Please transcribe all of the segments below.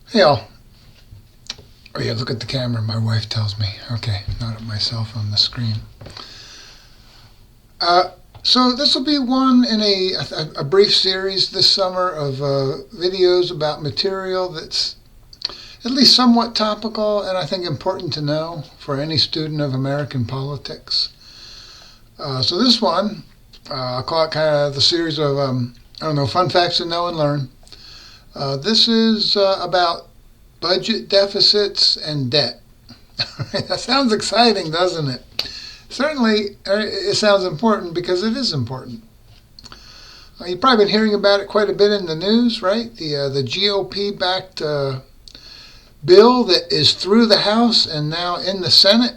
Hey all. Oh yeah, look at the camera, my wife tells me. Okay, not at myself on the screen. Uh, so this will be one in a brief series this summer of videos about material that's at least somewhat topical and I think important to know for any student of American politics. So this one, I'll call it kind of the series of, I don't know, fun facts to know and learn. This is about budget deficits and debt. That sounds exciting, doesn't it? Certainly, it sounds important because it is important. You've probably been hearing about it quite a bit in the news, right? The GOP-backed bill that is through the House and now in the Senate.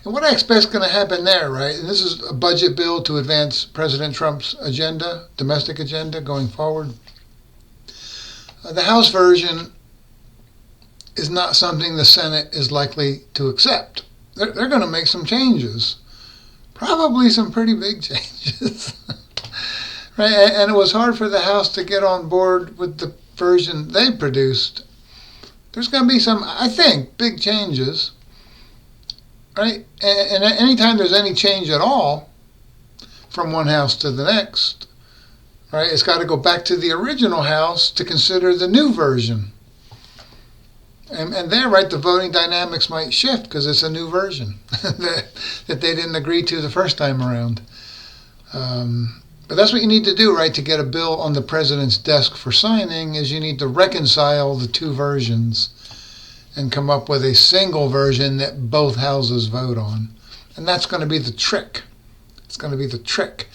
And what I expect is going to happen there, right? And this is a budget bill to advance President Trump's agenda, domestic agenda, going forward. The House version is not something the Senate is likely to accept. They're going to make some changes, probably some pretty big changes. Right? And it was hard for the House to get on board with the version they produced. There's going to be some, I think, big changes. Right? And anytime there's any change at all from one house to the next, right, it's got to go back to the original house to consider the new version. And there, right, the voting dynamics might shift because it's a new version that they didn't agree to the first time around. But that's what you need to do, right, to get a bill on the president's desk for signing is you need to reconcile the two versions and come up with a single version that both houses vote on. And that's going to be the trick. It's going to be the trick.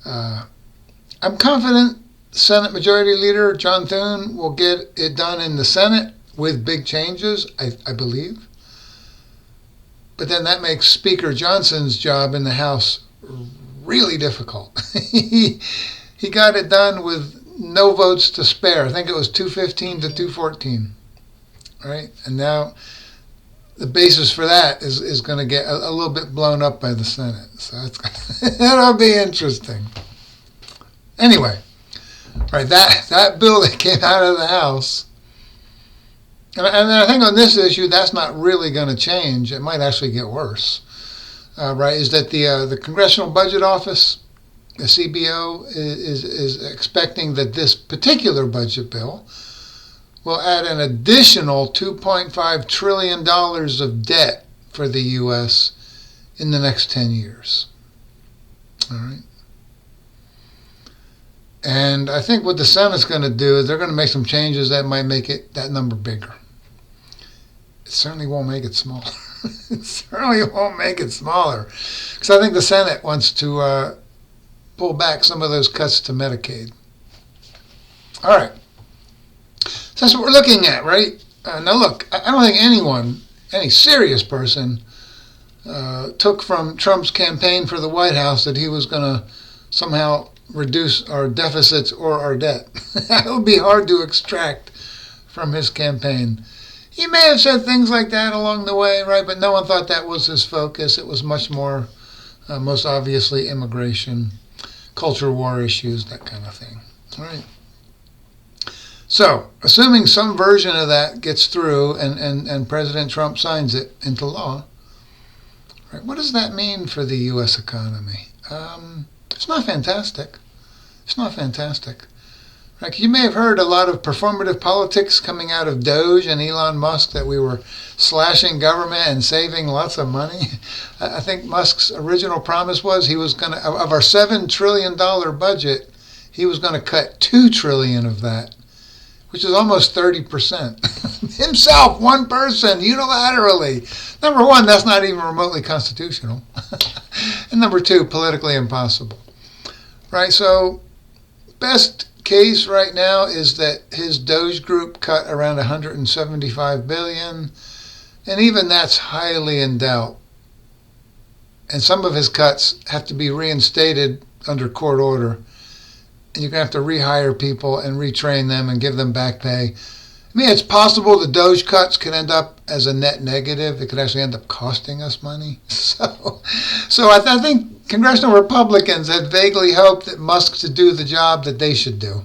I'm confident Senate Majority Leader John Thune will get it done in the Senate with big changes, I believe. But then that makes Speaker Johnson's job in the House really difficult. He got it done with no votes to spare. I think it was 215 to 214. Right? And now the basis for that is going to get a little bit blown up by the Senate. So that'll be interesting. Anyway, right, that bill that came out of the House, and I think on this issue, that's not really going to change. It might actually get worse. Right, is that the Congressional Budget Office, the CBO, is expecting that this particular budget bill will add an additional $2.5 trillion of debt for the U.S. in the next 10 years. All right. And I think what the Senate's going to do is they're going to make some changes that might make that number bigger. It certainly won't make it smaller. It certainly won't make it smaller. Because I think the Senate wants to pull back some of those cuts to Medicaid. All right. So that's what we're looking at, right? Now look, I don't think anyone, any serious person, took from Trump's campaign for the White House that he was going to somehow reduce our deficits or our debt. That would be hard to extract from his campaign. He may have said things like that along the way, right? But no one thought that was his focus. It was much more, most obviously, immigration, culture war issues, that kind of thing. All right. So, assuming some version of that gets through and President Trump signs it into law, right, what does that mean for the U.S. economy? It's not fantastic. It's not fantastic. Right? You may have heard a lot of performative politics coming out of Doge and Elon Musk that we were slashing government and saving lots of money. I think Musk's original promise was he was going to, of our $7 trillion budget, he was going to cut $2 trillion of that, which is almost 30%. Himself, one person, unilaterally. Number one, that's not even remotely constitutional. And number two, politically impossible. Right, so best case right now is that his Doge group cut around $175 billion, and even that's highly in doubt. And some of his cuts have to be reinstated under court order. And you're going to have to rehire people and retrain them and give them back pay. I mean, it's possible the Doge cuts could end up as a net negative. It could actually end up costing us money. So I think congressional Republicans had vaguely hoped that Musk to do the job that they should do.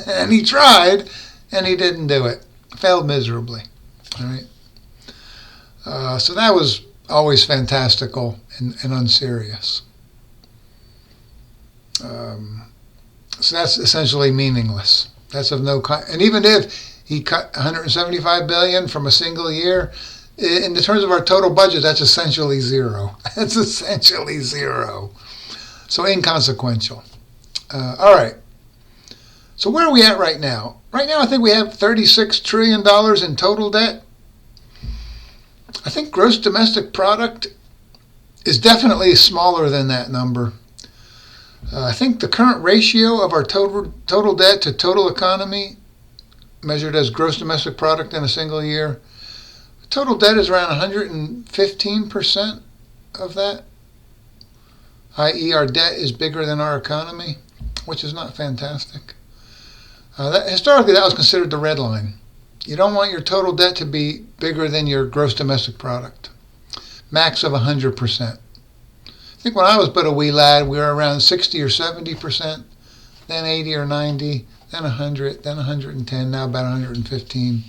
And he tried, and he didn't do it. Failed miserably. All right. So that was always fantastical and unserious. So that's essentially meaningless. That's of no kind. And even if he cut 175 billion from a single year, in the terms of our total budget, that's essentially zero. That's essentially zero. So inconsequential. All right. So where are we at right now? Right now, I think we have $36 trillion in total debt. I think gross domestic product is definitely smaller than that number. I think the current ratio of our total debt to total economy, measured as gross domestic product in a single year, total debt is around 115% of that, i.e. our debt is bigger than our economy, which is not fantastic. Historically, that was considered the red line. You don't want your total debt to be bigger than your gross domestic product. Max of 100%. I think when I was but a wee lad, we were around 60 or 70%, then 80 or 90, then 100, then 110, now about 115.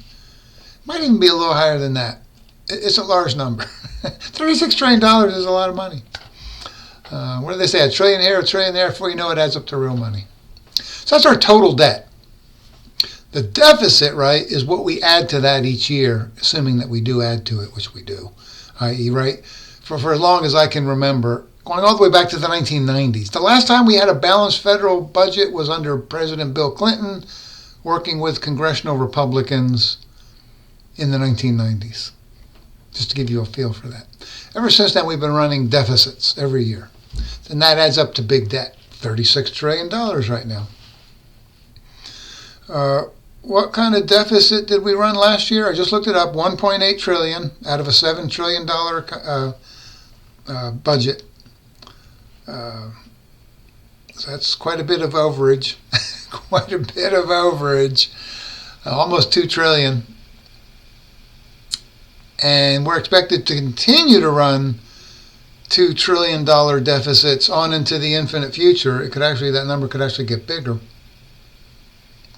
Might even be a little higher than that. It's a large number. $36 trillion is a lot of money. What do they say? A trillion here, a trillion there. Before you know it, adds up to real money. So that's our total debt. The deficit, right, is what we add to that each year, assuming that we do add to it, which we do, i.e., right, for as long as I can remember, going all the way back to the 1990s. The last time we had a balanced federal budget was under President Bill Clinton, working with congressional Republicans in the 1990s, just to give you a feel for that. Ever since then, we've been running deficits every year. And that adds up to big debt, $36 trillion right now. What kind of deficit did we run last year? I just looked it up, $1.8 trillion out of a $7 trillion budget. So that's quite a bit of overage. Quite a bit of overage. Almost $2 trillion. And we're expected to continue to run $2 trillion deficits on into the infinite future. That number could actually get bigger,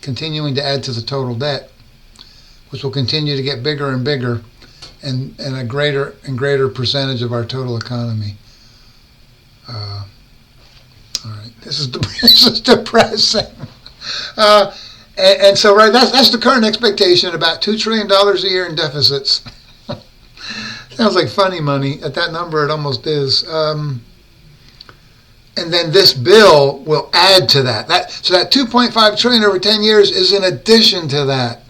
continuing to add to the total debt, which will continue to get bigger and bigger, and a greater and greater percentage of our total economy. All right, this is depressing. And so, right, that's the current expectation, about $2 trillion a year in deficits. Sounds like funny money. At that number, it almost is. And then this bill will add to that. So that $2.5 trillion over 10 years is in addition to that.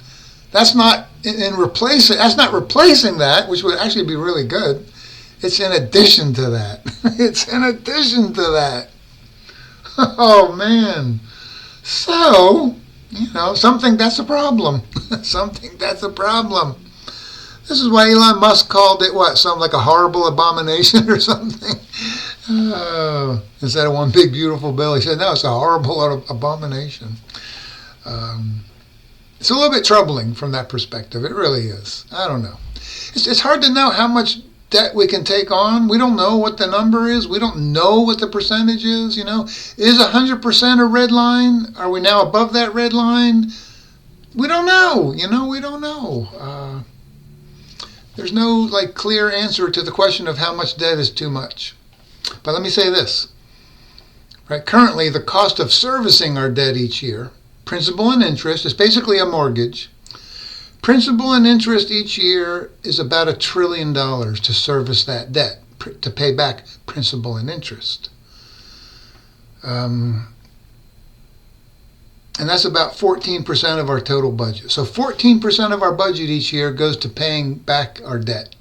That's not That's not replacing that, which would actually be really good. It's in addition to that. It's in addition to that. Oh man. So, something that's a problem. Something that's a problem. This is why Elon Musk called it something like a horrible abomination or something. Instead of one big beautiful bill, he said, no, it's a horrible abomination. It's a little bit troubling from that perspective. It really is. I don't know. It's hard to know how much debt we can take on. We don't know what the number is. We don't know what the percentage is. Is 100% a red line? Are we now above that red line? We don't know. We don't know. There's no clear answer to the question of how much debt is too much. But let me say this. Right, currently, the cost of servicing our debt each year, principal and interest, is basically a mortgage. Principal and interest each year is about $1 trillion to service that debt, to pay back principal and interest. And that's about 14% of our total budget. So 14% of our budget each year goes to paying back our debt.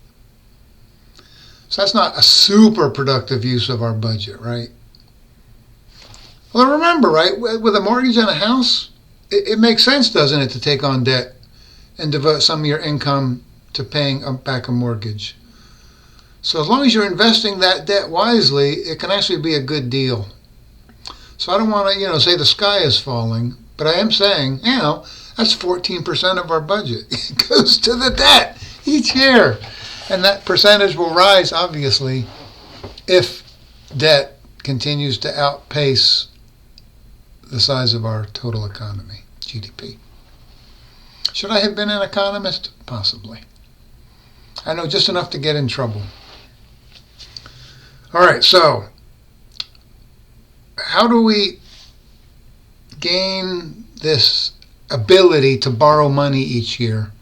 So that's not a super productive use of our budget, right? Well, remember, right, with a mortgage on a house, it makes sense, doesn't it, to take on debt and devote some of your income to paying back a mortgage. So as long as you're investing that debt wisely, it can actually be a good deal. So I don't want to, say the sky is falling, but I am saying, that's 14% of our budget. It goes to the debt each year. And that percentage will rise, obviously, if debt continues to outpace the size of our total economy, GDP. Should I have been an economist? Possibly. I know just enough to get in trouble. All right, so how do we gain this ability to borrow money each year?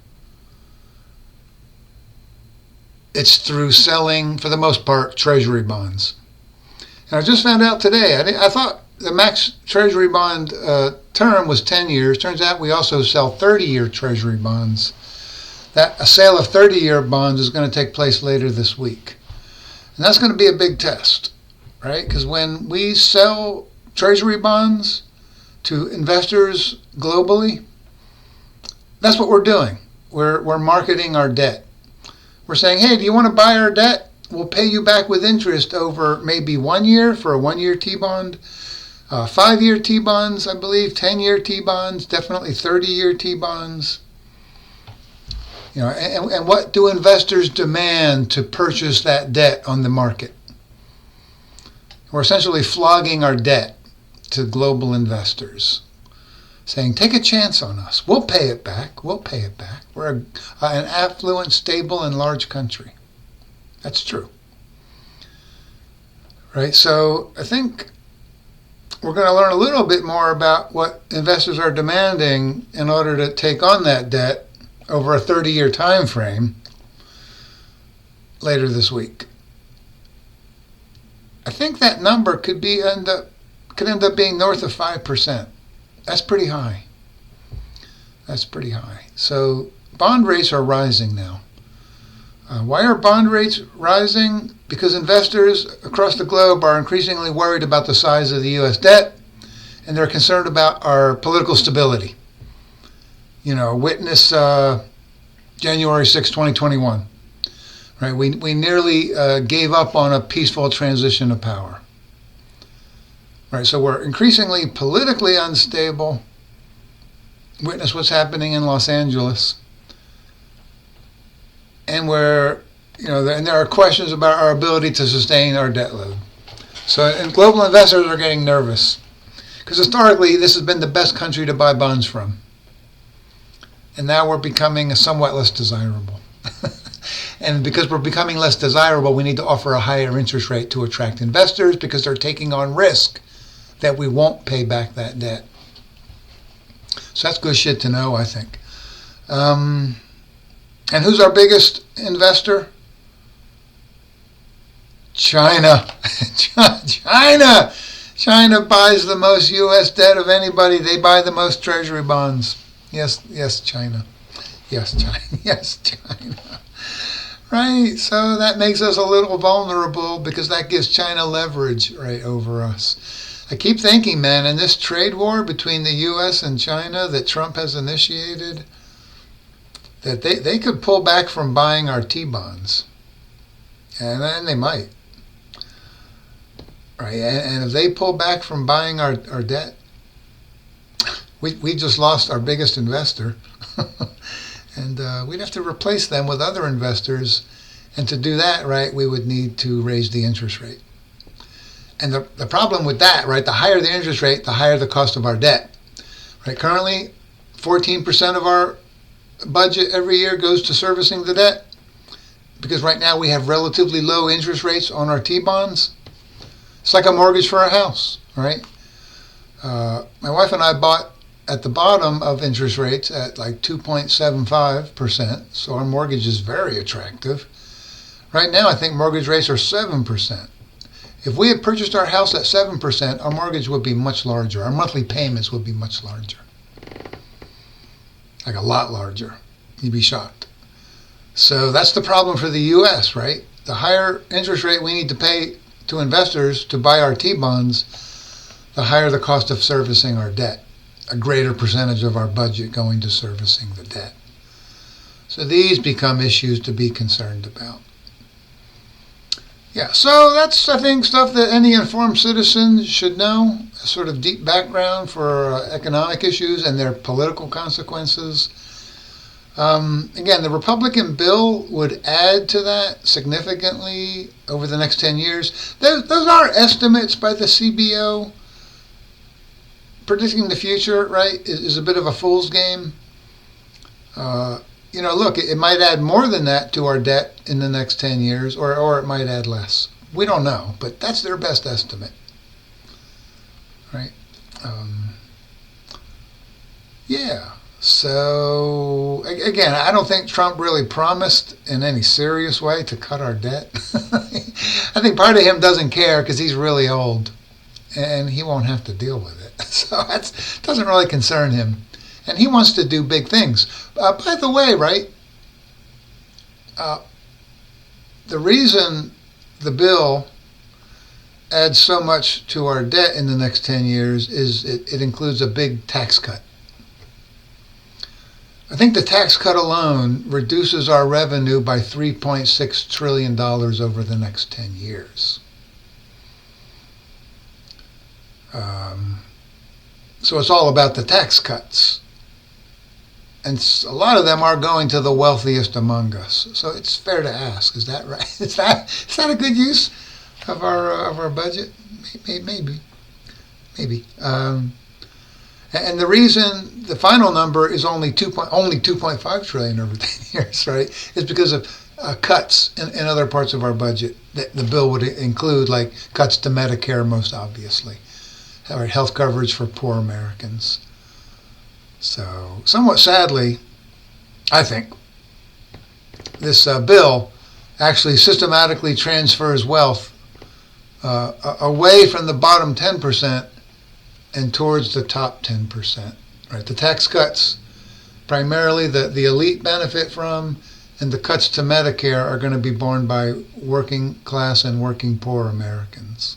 It's through selling, for the most part, treasury bonds. And I just found out today, I thought the max treasury bond term was 10 years. Turns out we also sell 30-year treasury bonds. A sale of 30-year bonds is going to take place later this week. And that's going to be a big test, right? Because when we sell treasury bonds to investors globally, that's what we're doing. We're marketing our debt. We're saying, hey, do you want to buy our debt? We'll pay you back with interest over maybe 1 year for a 1-year T-bond, 5-year T-bonds, I believe, 10-year T-bonds, definitely 30-year T-bonds. You know, and what do investors demand to purchase that debt on the market? We're essentially flogging our debt to global investors, saying, take a chance on us. We'll pay it back. We'll pay it back. We're an affluent, stable, and large country. That's true. Right? So I think we're going to learn a little bit more about what investors are demanding in order to take on that debt over a 30-year time frame later this week. I think that number could end up being north of 5%. That's pretty high. That's pretty high. So bond rates are rising now. Why are bond rates rising? Because investors across the globe are increasingly worried about the size of the U.S. debt, and they're concerned about our political stability. You know, witness January 6, 2021. Right? We nearly gave up on a peaceful transition of power. Right? So we're increasingly politically unstable. Witness what's happening in Los Angeles. And and there are questions about our ability to sustain our debt load. So, and global investors are getting nervous because historically this has been the best country to buy bonds from. And now we're becoming somewhat less desirable. And because we're becoming less desirable, we need to offer a higher interest rate to attract investors because they're taking on risk that we won't pay back that debt. So that's good shit to know, I think. And who's our biggest investor? China. China. China buys the most U.S. debt of anybody. They buy the most treasury bonds. Yes, China. Yes, China. Yes, China. Right? So that makes us a little vulnerable because that gives China leverage right over us. I keep thinking, man, in this trade war between the U.S. and China that Trump has initiated, that they could pull back from buying our T-bonds. And then they might. Right? And if they pull back from buying our debt, we just lost our biggest investor. And we'd have to replace them with other investors. And to do that, right, we would need to raise the interest rate. And the problem with that, right, the higher the interest rate, the higher the cost of our debt. Right? Currently, 14% of our budget every year goes to servicing the debt. Because right now we have relatively low interest rates on our T-bonds. It's like a mortgage for a house, right? My wife and I bought at the bottom of interest rates at like 2.75%. So our mortgage is very attractive. Right now, I think mortgage rates are 7%. If we had purchased our house at 7%, our mortgage would be much larger. Our monthly payments would be much larger. Like a lot larger. You'd be shocked. So that's the problem for the U.S., right? The higher interest rate we need to pay to investors to buy our T-bonds, the higher the cost of servicing our debt. A greater percentage of our budget going to servicing the debt. So these become issues to be concerned about. Yeah, so that's, I think, stuff that any informed citizen should know. A sort of deep background for economic issues and their political consequences. Again, the Republican bill would add to that significantly over the next 10 years. Those are estimates by the CBO. Predicting the future, right, is a bit of a fool's game. Look, it might add more than that to our debt in the next 10 years, or it might add less. We don't know, but that's their best estimate, right? Yeah. So, again, I don't think Trump really promised in any serious way to cut our debt. I think part of him doesn't care because he's really old and he won't have to deal with it. So that doesn't really concern him. And he wants to do big things. By the way, right, the reason the bill adds so much to our debt in the next 10 years is it includes a big tax cut. I think the tax cut alone reduces our revenue by $3.6 trillion over the next 10 years. So it's all about the tax cuts. And a lot of them are going to the wealthiest among us. So it's fair to ask, is that right? Is that a good use of our budget? Maybe. And the reason the final number is only 2.5 trillion over 10 years, right, is because of cuts in other parts of our budget that the bill would include, like cuts to Medicare, most obviously, or health coverage for poor Americans. So, somewhat sadly, I think this bill actually systematically transfers wealth away from the bottom 10% and towards the top 10%. Right? The tax cuts, primarily the elite benefit from, and the cuts to Medicare are going to be borne by working class and working poor Americans.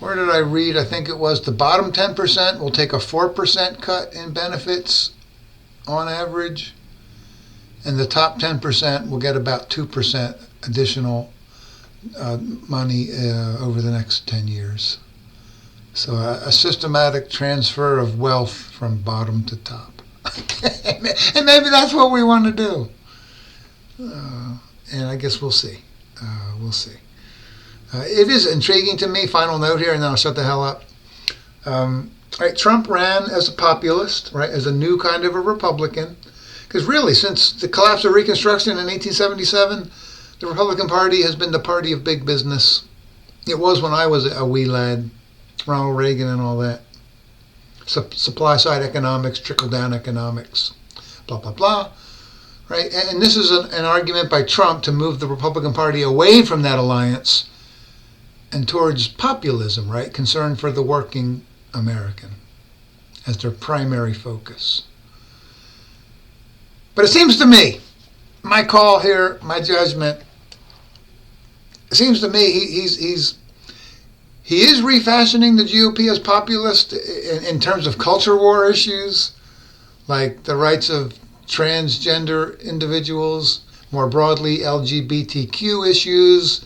Where did I read? I think it was the bottom 10% will take a 4% cut in benefits on average, and the top 10% will get about 2% additional money over the next 10 years. So a systematic transfer of wealth from bottom to top. And maybe that's what we want to do. And I guess we'll see. It is intriguing to me, final note here, and then I'll shut the hell up. Right, Trump ran as a populist, right, as a new kind of a Republican. Because really, since the collapse of Reconstruction in 1877, the Republican Party has been the party of big business. It was when I was a wee lad. Ronald Reagan and all that. Supply side economics, trickle down economics, blah, blah, blah. Right? And this is an argument by Trump to move the Republican Party away from that alliance and towards populism, right? Concern for the working American as their primary focus. But it seems to me, my call here, my judgment, it seems to me he is refashioning the GOP as populist in terms of culture war issues, like the rights of transgender individuals, more broadly LGBTQ issues,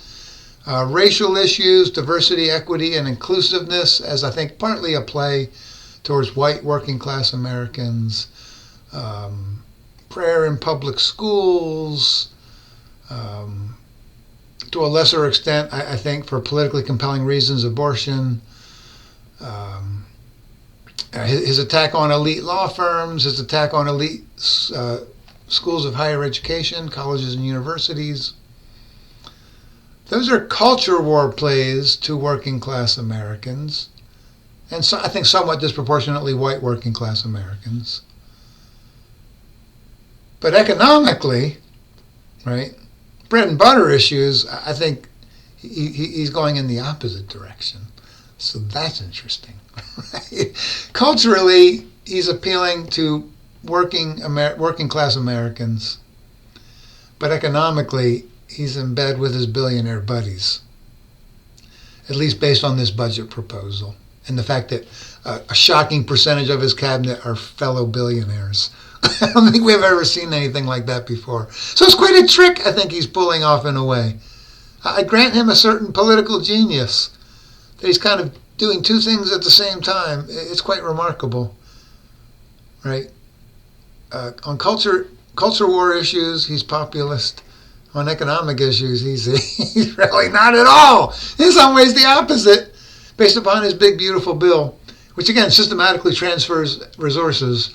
racial issues, diversity, equity, and inclusiveness, as I think partly a play towards white working class Americans, prayer in public schools, to a lesser extent, I think, for politically compelling reasons, abortion, his attack on elite law firms, his attack on elite schools of higher education, colleges and universities. Those are culture war plays to working class Americans, and so, I think somewhat disproportionately white working class Americans. But economically, right, bread and butter issues, I think he's going in the opposite direction. So that's interesting. Right? Culturally, he's appealing to working class Americans, but economically, he's in bed with his billionaire buddies, at least based on this budget proposal, and the fact that a shocking percentage of his cabinet are fellow billionaires. I don't think we've ever seen anything like that before. So it's quite a trick I think he's pulling off in a way. I grant him a certain political genius, that he's kind of doing two things at the same time. It's quite remarkable, right? On culture war issues, he's populist. On economic issues, he's really not at all. In some ways, the opposite, based upon his big, beautiful bill, which again systematically transfers resources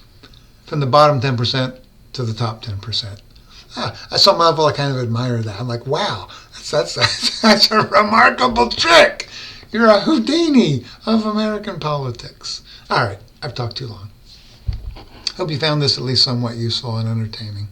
from the bottom 10% to the top 10%. At some level, I kind of admire that. I'm like, wow, that's a remarkable trick. You're a Houdini of American politics. All right, I've talked too long. Hope you found this at least somewhat useful and entertaining.